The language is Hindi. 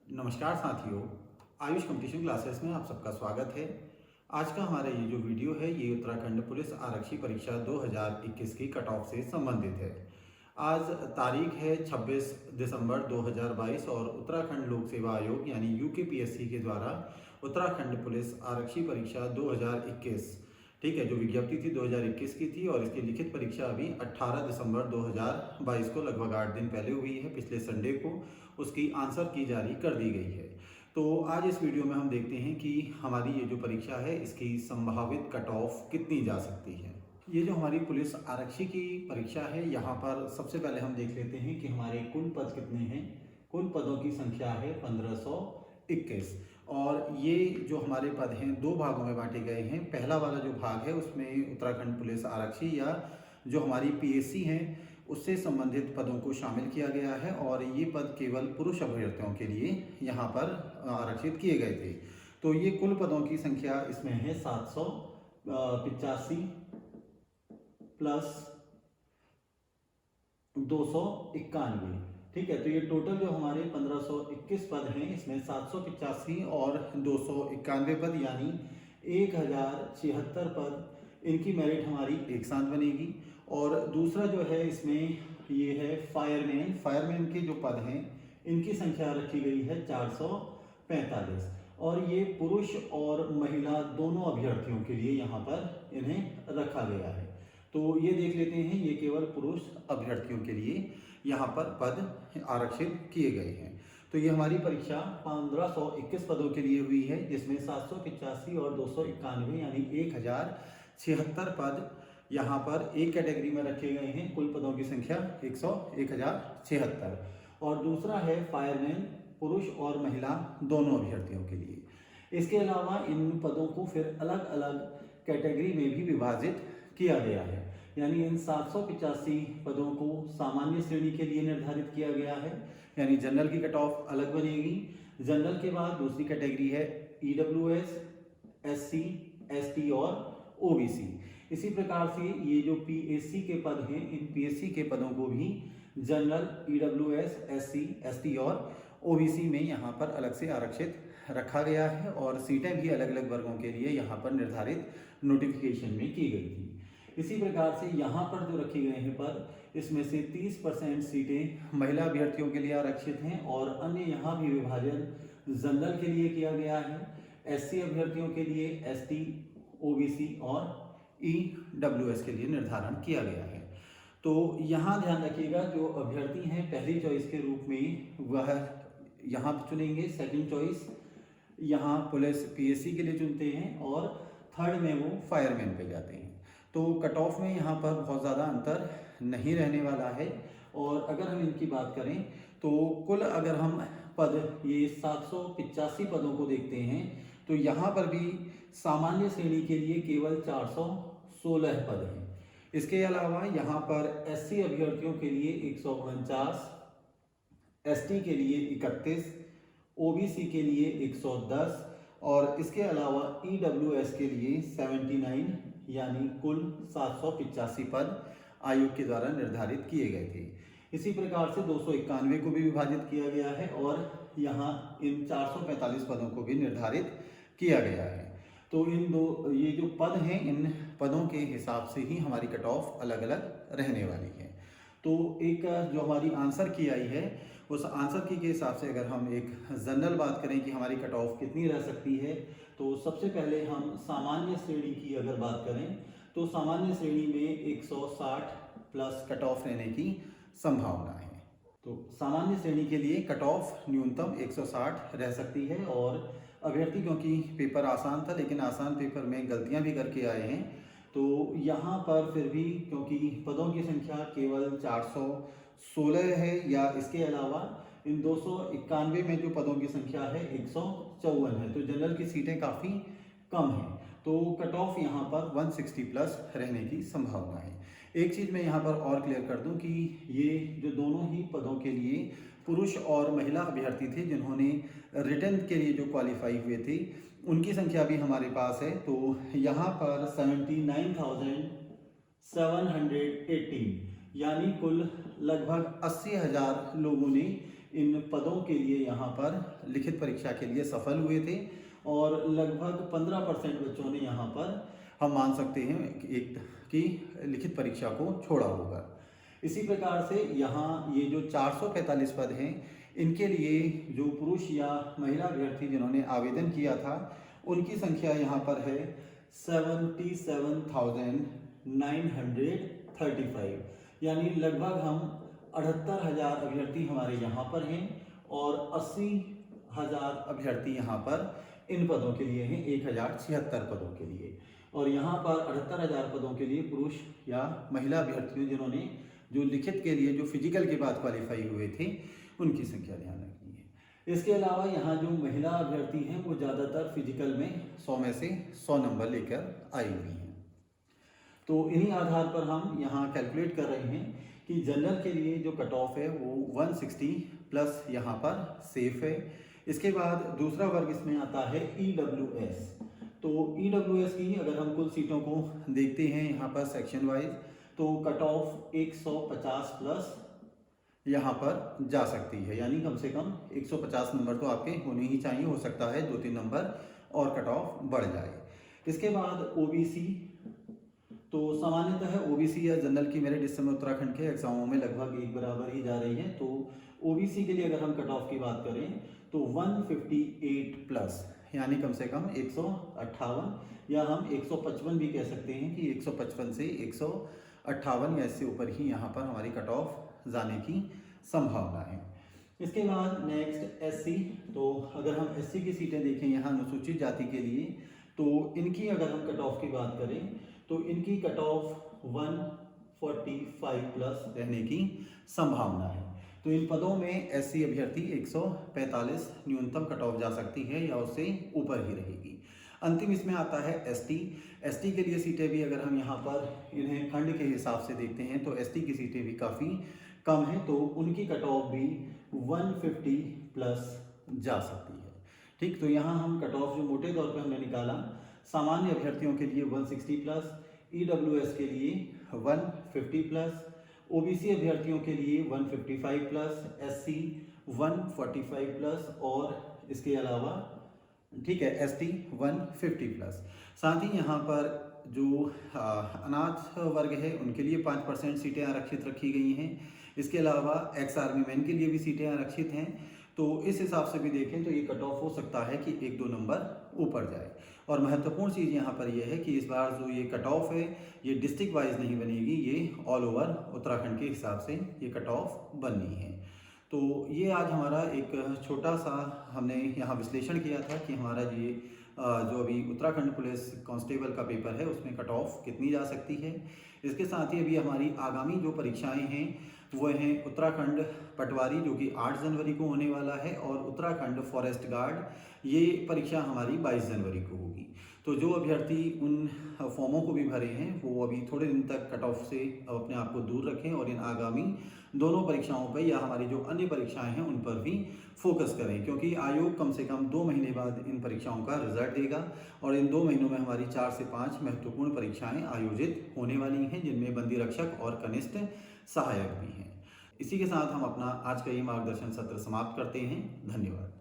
नमस्कार साथियों, आयुष कंपटीशन क्लासेस में आप सबका स्वागत है। आज का हमारा ये जो वीडियो है ये उत्तराखंड पुलिस आरक्षी परीक्षा 2021 की कट ऑफ से संबंधित है। आज तारीख है 26 दिसंबर 2022 और उत्तराखंड लोक सेवा आयोग यानी यूकेपीएससी के द्वारा उत्तराखंड पुलिस आरक्षी परीक्षा 2021 ठीक है, जो विज्ञप्ति थी 2021 की थी और इसकी लिखित परीक्षा अभी 18 दिसंबर 2022 को लगभग 8 दिन पहले हुई है। पिछले संडे को उसकी आंसर की जारी कर दी गई है। तो आज इस वीडियो में हम देखते हैं कि हमारी ये जो परीक्षा है इसकी संभावित कट ऑफ कितनी जा सकती है। ये जो हमारी पुलिस आरक्षी की परीक्षा है, यहाँ पर सबसे पहले हम देख लेते हैं कि हमारे कुल पद कितने हैं। कुल पदों की संख्या है 1521 और ये जो हमारे पद हैं दो भागों में बांटे गए हैं। पहला वाला जो भाग है उसमें उत्तराखंड पुलिस आरक्षी या जो हमारी पीएससी हैं उससे संबंधित पदों को शामिल किया गया है और ये पद केवल पुरुष अभ्यर्थियों के लिए यहाँ पर आरक्षित किए गए थे। तो ये कुल पदों की संख्या इसमें है 785 प्लस 291। ठीक है, तो ये टोटल जो हमारे 1521 पद हैं इसमें 785 और 291 पद यानी 1076 पद इनकी मेरिट हमारी एक साथ बनेगी। और दूसरा जो है इसमें ये है फायरमैन के जो पद हैं इनकी संख्या रखी गई है 445 और ये पुरुष और महिला दोनों अभ्यर्थियों के लिए यहाँ पर इन्हें रखा गया है। तो ये देख लेते हैं, ये केवल पुरुष अभ्यर्थियों के लिए यहाँ पर पद आरक्षित किए गए हैं। तो ये हमारी परीक्षा 1521 पदों के लिए हुई है जिसमें 785 और 291 यानी 1076 पद यहाँ पर एक कैटेगरी में रखे गए हैं। कुल पदों की संख्या 1076 और दूसरा है फायरमैन पुरुष और महिला दोनों अभ्यर्थियों के लिए। इसके अलावा इन पदों को फिर अलग अलग कैटेगरी में भी विभाजित किया गया है, यानी इन 785 पदों को सामान्य श्रेणी के लिए निर्धारित किया गया है, यानी जनरल की कट ऑफ अलग बनेगी। जनरल के बाद दूसरी कैटेगरी है ईडब्ल्यूएस, एससी, एसटी और ओबीसी। इसी प्रकार से ये जो पीएससी के पद हैं इन पीएससी के पदों को भी जनरल, ईडब्ल्यूएस, एससी, एसटी और ओबीसी में यहाँ पर अलग से आरक्षित रखा गया है और सीटें भी अलग अलग वर्गों के लिए यहाँ पर निर्धारित नोटिफिकेशन में की गई थी। इसी प्रकार से यहाँ पर जो रखे गए हैं पद इसमें से 30% सीटें महिला अभ्यर्थियों के लिए आरक्षित हैं और अन्य यहाँ भी विभाजन जनरल के लिए किया गया है, एससी अभ्यर्थियों के लिए, एसटी, ओबीसी और ईडब्ल्यूएस के लिए निर्धारण किया गया है। तो यहाँ ध्यान रखिएगा, जो अभ्यर्थी हैं पहली चॉइस के रूप में वह यहाँ चुनेंगे, सेकंड चॉइस यहाँ पुलिस पीएससी के लिए चुनते हैं और थर्ड में वो फायरमैन पे जाते हैं। तो कट ऑफ में यहाँ पर बहुत ज़्यादा अंतर नहीं रहने वाला है। और अगर हम इनकी बात करें तो कुल अगर हम पद ये 785 पदों को देखते हैं तो यहाँ पर भी सामान्य श्रेणी के लिए केवल 416 पद हैं। इसके अलावा यहाँ पर एससी अभ्यर्थियों के लिए 149, एसटी के लिए 31, ओबीसी के लिए 110 और इसके अलावा ईडब्ल्यूएस के लिए 79 यानी कुल 785 पद आयोग के द्वारा निर्धारित किए गए थे। इसी प्रकार से 291 को भी विभाजित किया गया है और यहाँ इन 445 पदों को भी निर्धारित किया गया है। तो इन दो ये जो पद हैं इन पदों के हिसाब से ही हमारी कट ऑफ अलग अलग रहने वाली है। तो एक जो हमारी आंसर की आई है उस आंसर की के हिसाब से अगर हम एक जनरल बात करें कि हमारी कट ऑफ कितनी रह सकती है, तो सबसे पहले हम सामान्य श्रेणी की अगर बात करें तो सामान्य श्रेणी में 160 प्लस कट ऑफ रहने की संभावना है। तो सामान्य श्रेणी के लिए कट ऑफ न्यूनतम 160 रह सकती है और अभ्यर्थी क्योंकि पेपर आसान था लेकिन आसान पेपर में गलतियां भी करके आए हैं तो यहाँ पर फिर भी क्योंकि पदों की संख्या केवल 416 है या इसके अलावा इन 291 में जो पदों की संख्या है 154 है, तो जनरल की सीटें काफ़ी कम हैं। तो कट ऑफ यहाँ पर 160 प्लस रहने की संभावना है। एक चीज़ मैं यहाँ पर और क्लियर कर दूँ कि ये जो दोनों ही पदों के लिए पुरुष और महिला अभ्यर्थी थे जिन्होंने रिटन के लिए जो क्वालिफाई हुए थे उनकी संख्या भी हमारे पास है। तो यहाँ पर 79,718 यानी कुल लगभग 80,000 लोगों ने इन पदों के लिए यहाँ पर लिखित परीक्षा के लिए सफल हुए थे और लगभग 15% बच्चों ने यहाँ पर हम मान सकते हैं कि लिखित परीक्षा को छोड़ा होगा। इसी प्रकार से यहाँ ये जो 445 पद हैं, इनके लिए जो पुरुष या महिला अभ्यर्थी जिन्होंने आवेदन किया था उनकी संख्या यहाँ पर है 77,935, यानी लगभग हम 78,000 अभ्यर्थी हमारे यहाँ पर हैं और 80,000 अभ्यर्थी यहाँ पर इन पदों के लिए हैं, 1,076 पदों के लिए। और यहाँ पर 78,000 पदों के लिए पुरुष या महिला अभ्यर्थियों जिन्होंने जो लिखित के लिए जो फिजिकल के बाद क्वालिफाई हुए थे उनकी संख्या ध्यान रखनी है। इसके अलावा यहाँ जो महिला अभ्यर्थी हैं वो ज़्यादातर फिजिकल में 100 में से 100 नंबर लेकर आई हुई हैं। तो इन्हीं आधार पर हम यहाँ कैलकुलेट कर रहे हैं कि जनरल के लिए जो कट ऑफ है वो 160 प्लस यहाँ पर सेफ है। इसके बाद दूसरा वर्ग इसमें आता है EWS। तो EWS की अगर हम कुल सीटों को देखते हैं यहाँ पर सेक्शन वाइज, तो कट ऑफ 150 प्लस यहाँ पर जा सकती है, यानी कम से कम 150 नंबर तो आपके होने ही चाहिए। हो सकता है 2-3 नंबर और कट ऑफ बढ़ जाए। इसके बाद OBC, तो सामान्यतः OBC या जनरल की मेरे जिस समय उत्तराखंड के एग्जामों में लगभग एक बराबर ही जा रही है। तो OBC के लिए अगर हम कट ऑफ की बात करें तो 158 प्लस, यानी कम से कम 158 या हम 155 भी कह सकते हैं कि 155 से 158 या इससे ऊपर ही यहाँ पर हमारी कट ऑफ जाने की संभावना है। इसके बाद नेक्स्ट SC, तो अगर हम SC की सीटें देखें यहाँ अनुसूचित जाति के लिए, तो इनकी अगर हम कट ऑफ की बात करें तो इनकी कट ऑफ 145 प्लस रहने की संभावना है। तो इन पदों में SC अभ्यर्थी 145 न्यूनतम कट ऑफ जा सकती है या उससे ऊपर ही रहेगी। अंतिम इसमें आता है ST के लिए सीटें भी अगर हम यहाँ पर इन्हें खंड के हिसाब से देखते हैं तो ST की सीटें भी काफ़ी कम है, तो उनकी कट ऑफ भी 150 प्लस जा सकती है। ठीक, तो यहाँ हम कट ऑफ जो मोटे तौर पे हमने निकाला, सामान्य अभ्यर्थियों के लिए 160 प्लस, EWS के लिए 150 प्लस, OBC अभ्यर्थियों के लिए 155 प्लस, SC 145 प्लस और इसके अलावा ठीक है ST 150 प्लस। साथ ही यहाँ पर जो अनाथ वर्ग है उनके लिए 5% सीटें आरक्षित रखी गई हैं। इसके अलावा एक्स आर्मी मैन के लिए भी सीटें आरक्षित हैं। तो इस हिसाब से भी देखें तो ये कट ऑफ हो सकता है कि 1-2 नंबर ऊपर जाए। और महत्वपूर्ण चीज़ यहाँ पर यह है कि इस बार जो ये कट ऑफ है ये डिस्ट्रिक्ट वाइज नहीं बनेगी, ये ऑल ओवर उत्तराखंड के हिसाब से ये कट ऑफ बननी है। तो ये आज हमारा एक छोटा सा हमने यहाँ विश्लेषण किया था कि हमारा ये जो अभी उत्तराखंड पुलिस कांस्टेबल का पेपर है उसमें कट ऑफ कितनी जा सकती है। इसके साथ ही अभी हमारी आगामी जो परीक्षाएं हैं वो हैं उत्तराखंड पटवारी जो कि 8 जनवरी को होने वाला है और उत्तराखंड फॉरेस्ट गार्ड, ये परीक्षा हमारी 22 जनवरी को होगी। तो जो अभ्यर्थी उन फॉर्मों को भी भरे हैं वो अभी थोड़े दिन तक कट ऑफ से अपने आप को दूर रखें और इन आगामी दोनों परीक्षाओं पर या हमारी जो अन्य परीक्षाएं हैं उन पर भी फोकस करें, क्योंकि आयोग कम से कम 2 महीने बाद इन परीक्षाओं का रिजल्ट देगा और इन 2 महीनों में हमारी 4 से 5 महत्वपूर्ण परीक्षाएं आयोजित होने वाली हैं, जिनमें बंदी रक्षक और कनिष्ठ सहायक भी हैं। इसी के साथ हम अपना आज का ये मार्गदर्शन सत्र समाप्त करते हैं। धन्यवाद।